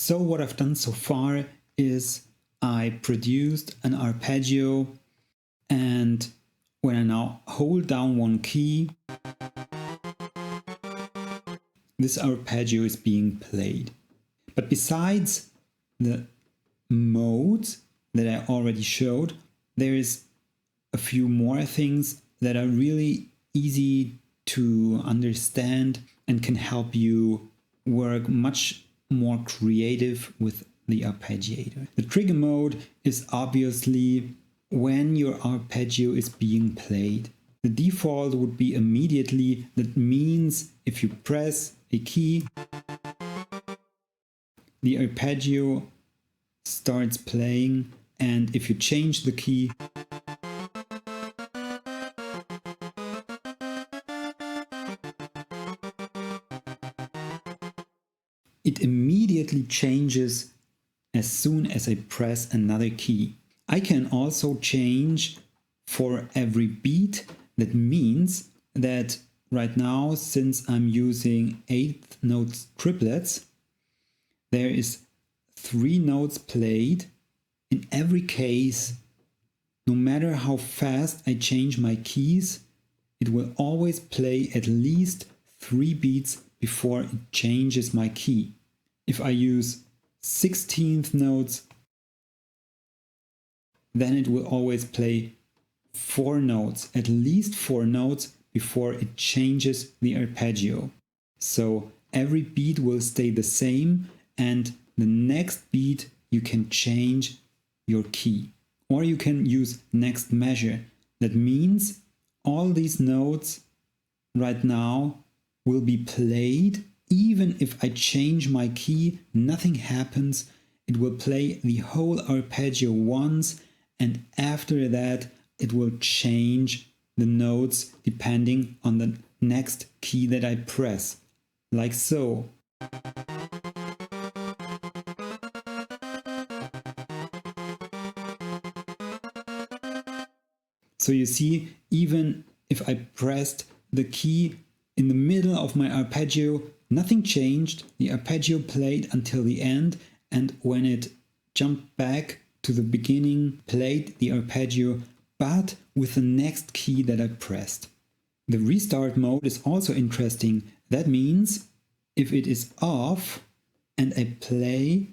So what I've done so far is I produced an arpeggio, and when I now hold down one key, this arpeggio is being played. But besides the modes that I already showed, there is a few more things that are really easy to understand and can help you work much more creative with the arpeggiator. The trigger mode is obviously when your arpeggio is being played. The default would be immediately. That means if you press a key, the arpeggio starts playing, and if you change the key, it immediately changes as soon as I press another key. I can also change for every beat. That means that right now, since I'm using 8th notes triplets, there is 3 notes played. In every case, no matter how fast I change my keys, it will always play at least 3 beats before it changes my key. If I use 16th notes, then it will always play 4 notes, at least 4 notes before it changes the arpeggio. So every beat will stay the same, and the next beat you can change your key. Or you can use next measure. That means all these notes right now will be played. Even if I change my key, nothing happens. It will play the whole arpeggio once, and after that it will change the notes depending on the next key that I press, like so. So you see, even if I pressed the key in the middle of my arpeggio, nothing changed. The arpeggio played until the end, and when it jumped back to the beginning, played the arpeggio, but with the next key that I pressed. The restart mode is also interesting. That means if it is off and I play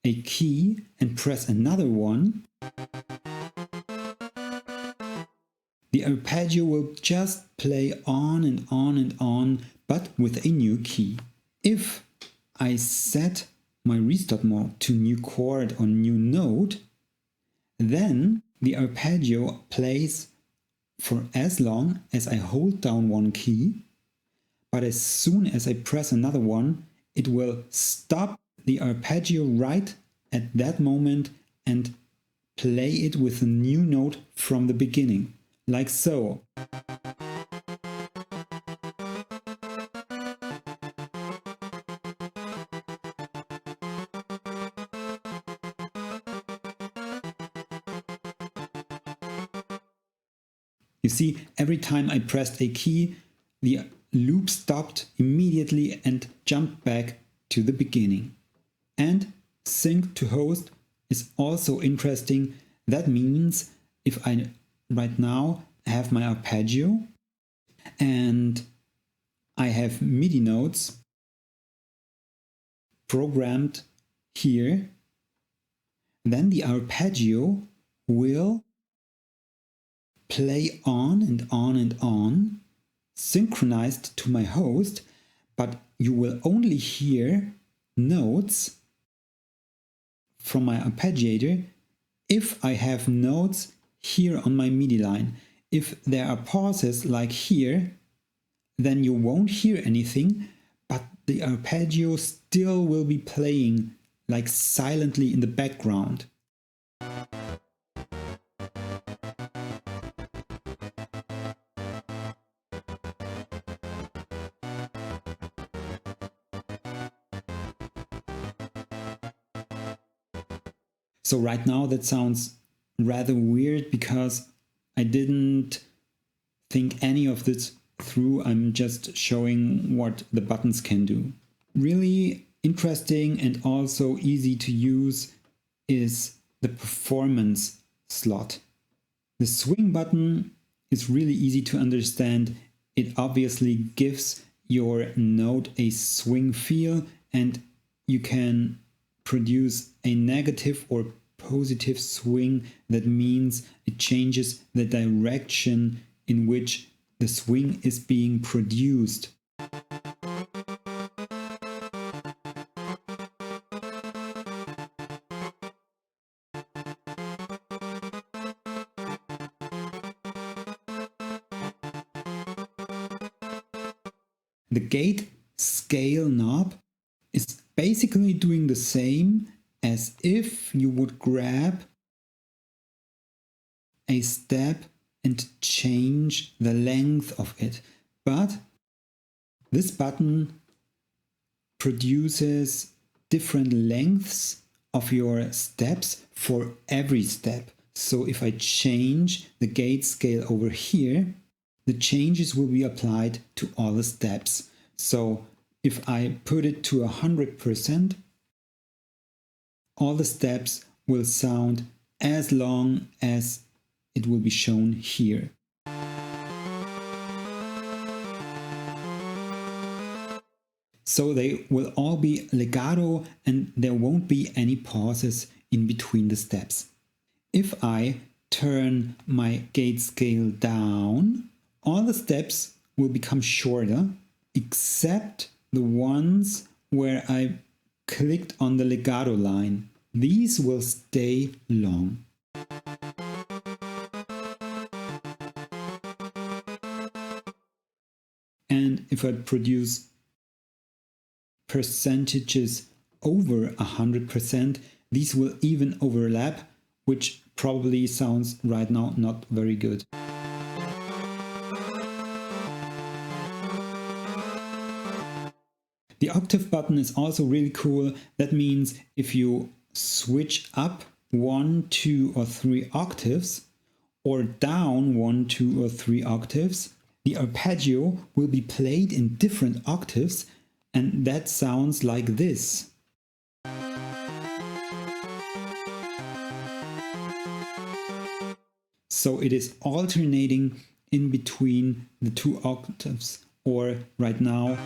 a key and press another one, the arpeggio will just play on and on and on, but with a new key. If I set my restart mode to new chord or new note, then the arpeggio plays for as long as I hold down one key, but as soon as I press another one, it will stop the arpeggio right at that moment and play it with a new note from the beginning, like so. You see, every time I pressed a key, the loop stopped immediately and jumped back to the beginning. And sync to host is also interesting. That means if I right now have my arpeggio and I have MIDI notes programmed here, then the arpeggio will play on and on and on, synchronized to my host, but you will only hear notes from my arpeggiator if I have notes here on my MIDI line. If there are pauses like here, then you won't hear anything, but the arpeggio still will be playing like silently in the background. So right now that sounds rather weird because I didn't think any of this through. I'm just showing what the buttons can do. Really, interesting and also easy to use is the performance slot. The swing button is really easy to understand. It obviously gives your note a swing feel, and you can produce a negative or positive swing. That means it changes the direction in which the swing is being produced. The gate scale knob is basically doing the same as if you would grab a step and change the length of it. But this button produces different lengths of your steps for every step. So if I change the gate scale over here, the changes will be applied to all the steps. So if I put it to 100%, all the steps will sound as long as it will be shown here. So they will all be legato and there won't be any pauses in between the steps. If I turn my gate scale down, all the steps will become shorter, except the ones where I clicked on the legato line. These will stay long. And if I produce percentages over 100%, these will even overlap, which probably sounds right now not very good. The octave button is also really cool. That means if you switch up 1, 2 or 3 octaves or down 1, 2 or 3 octaves, the arpeggio will be played in different octaves, and that sounds like this. So it is alternating in between the 2 octaves, or right now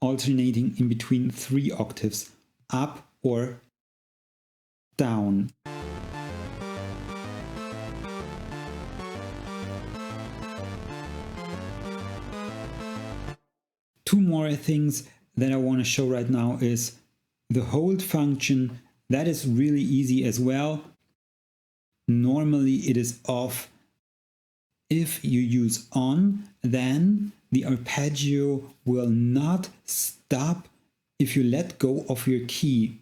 alternating in between 3 octaves, up or down. Two more things that I want to show right now is the hold function. That is really easy as well. Normally it is off. If you use on, then the arpeggio will not stop if you let go of your key.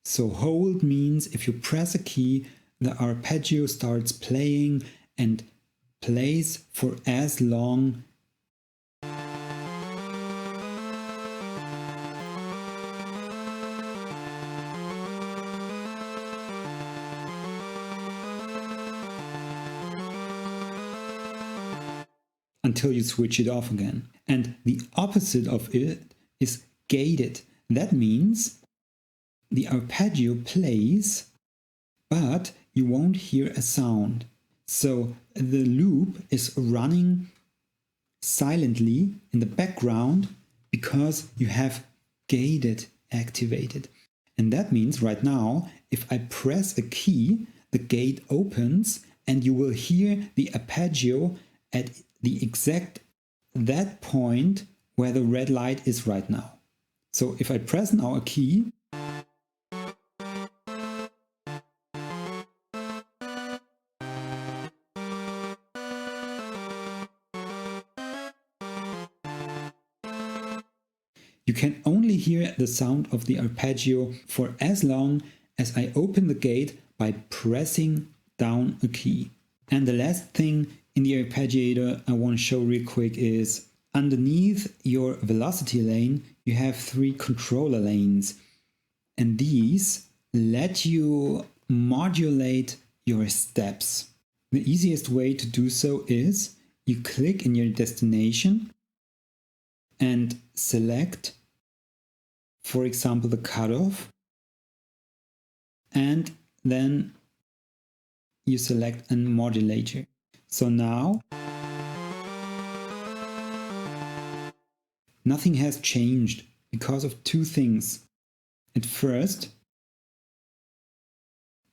So hold means if you press a key, the arpeggio starts playing and plays for as long until you switch it off again. And the opposite of it is gated. That means the arpeggio plays, but you won't hear a sound. So the loop is running silently in the background because you have gated activated. And that means right now, if I press a key, the gate opens and you will hear the arpeggio at the exact that point where the red light is right now. So if I press now a key, you can only hear the sound of the arpeggio for as long as I open the gate by pressing down a key. And the last thing in the arpeggiator I want to show real quick is underneath your velocity lane, you have 3 controller lanes. And these let you modulate your steps. The easiest way to do so is you click in your destination and select, for example, the cutoff, and then you select a modulator. So now nothing has changed because of two things. At first,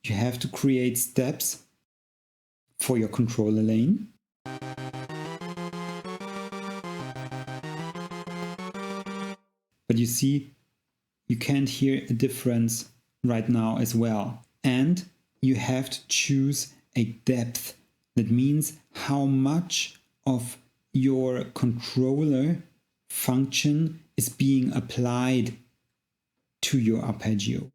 you have to create steps for your controller lane. But you see, you can't hear a difference right now as well. And you have to choose a depth. That means how much of your controller function is being applied to your arpeggio.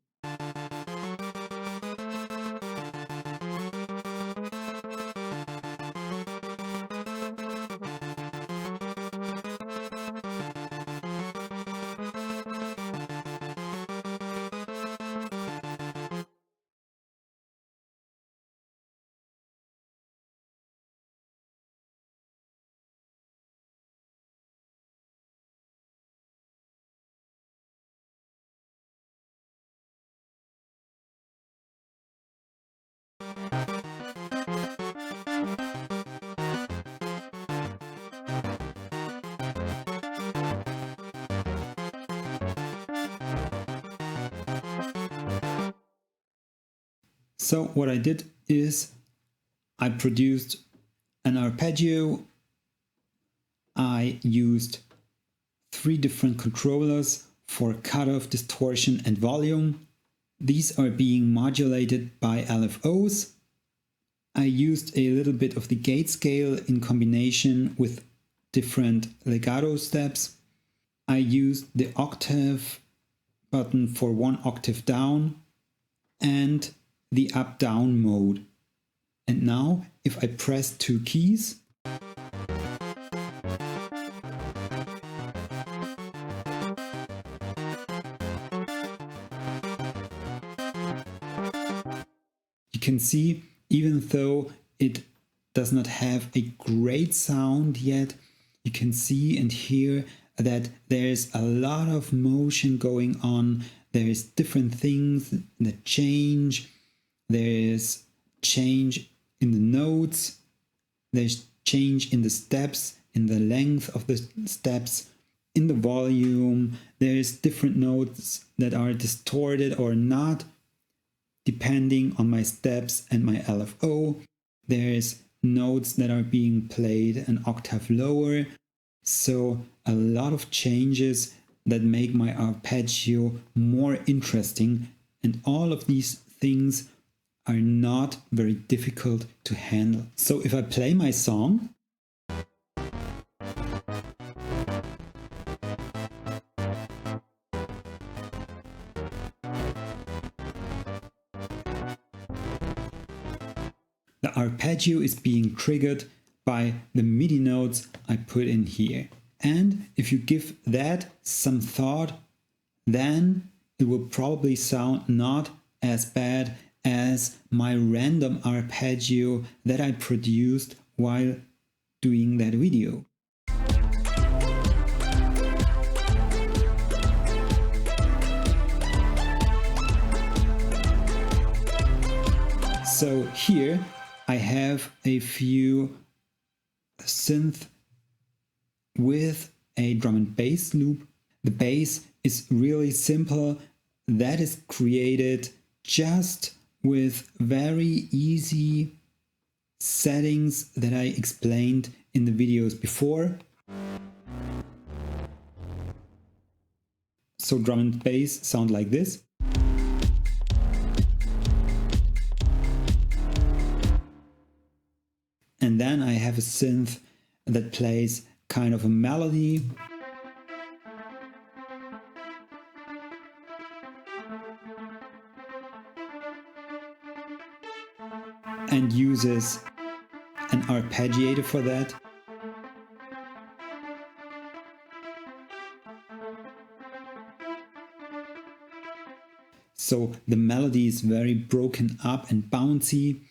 So what I did is I produced an arpeggio. I used 3 different controllers for cutoff, distortion and volume. These are being modulated by LFOs. I used a little bit of the gate scale in combination with different legato steps. I used the octave button for 1 octave down and the up-down mode. And now, if I press 2 keys, you can see, even though it does not have a great sound yet, you can see and hear that there's a lot of motion going on. There's different things that change. There's change in the notes. There's change in the steps, in the length of the steps, in the volume. There's different notes that are distorted or not, depending on my steps and my LFO. There's notes that are being played an octave lower. So a lot of changes that make my arpeggio more interesting, and all of these things are not very difficult to handle. So if I play my song, the arpeggio is being triggered by the MIDI notes I put in here. And if you give that some thought, then it will probably sound not as bad as my random arpeggio that I produced while doing that video. So here I have a few synth with a drum and bass loop. The bass is really simple. That is created just with very easy settings that I explained in the videos before. So drum and bass sound like this. And then I have a synth that plays kind of a melody. And uses an arpeggiator for that. So the melody is very broken up and bouncy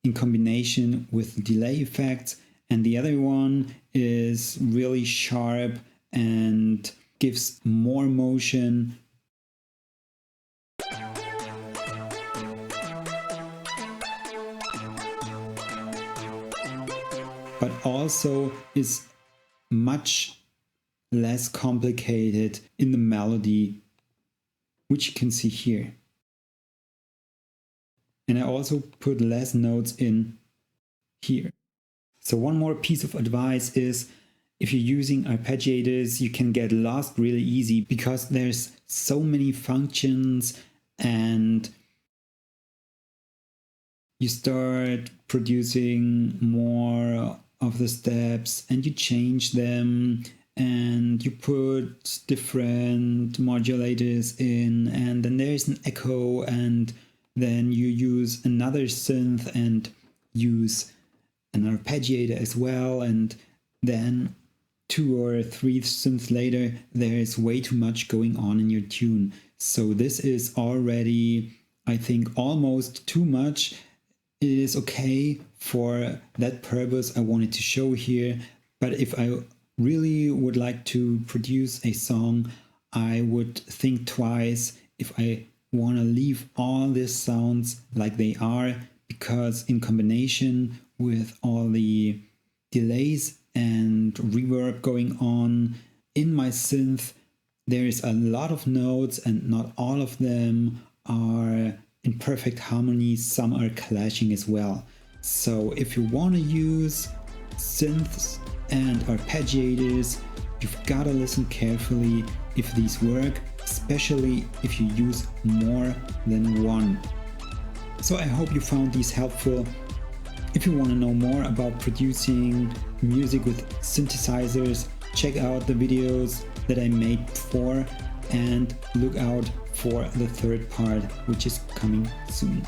in combination with delay effects, and the other one is really sharp and gives more motion. But also is much less complicated in the melody, which you can see here. And I also put less notes in here. So one more piece of advice is, if you're using arpeggiators, you can get lost really easy because there's so many functions and you start producing more of the steps and you change them and you put different modulators in, and then there's an echo, and then you use another synth and use an arpeggiator as well, and then 2 or 3 synths later there's way too much going on in your tune. So this is already, I think, almost too much. It is okay for that purpose I wanted to show here, but if I really would like to produce a song, I would think twice if I want to leave all these sounds like they are, because in combination with all the delays and reverb going on in my synth, there is a lot of notes and not all of them are in perfect harmony. Some are clashing as well. So if you want to use synths and arpeggiators, you've got to listen carefully if these work, especially if you use more than one. So I hope you found these helpful. If you want to know more about producing music with synthesizers, check out the videos that I made before and look out for the third part, which is coming soon.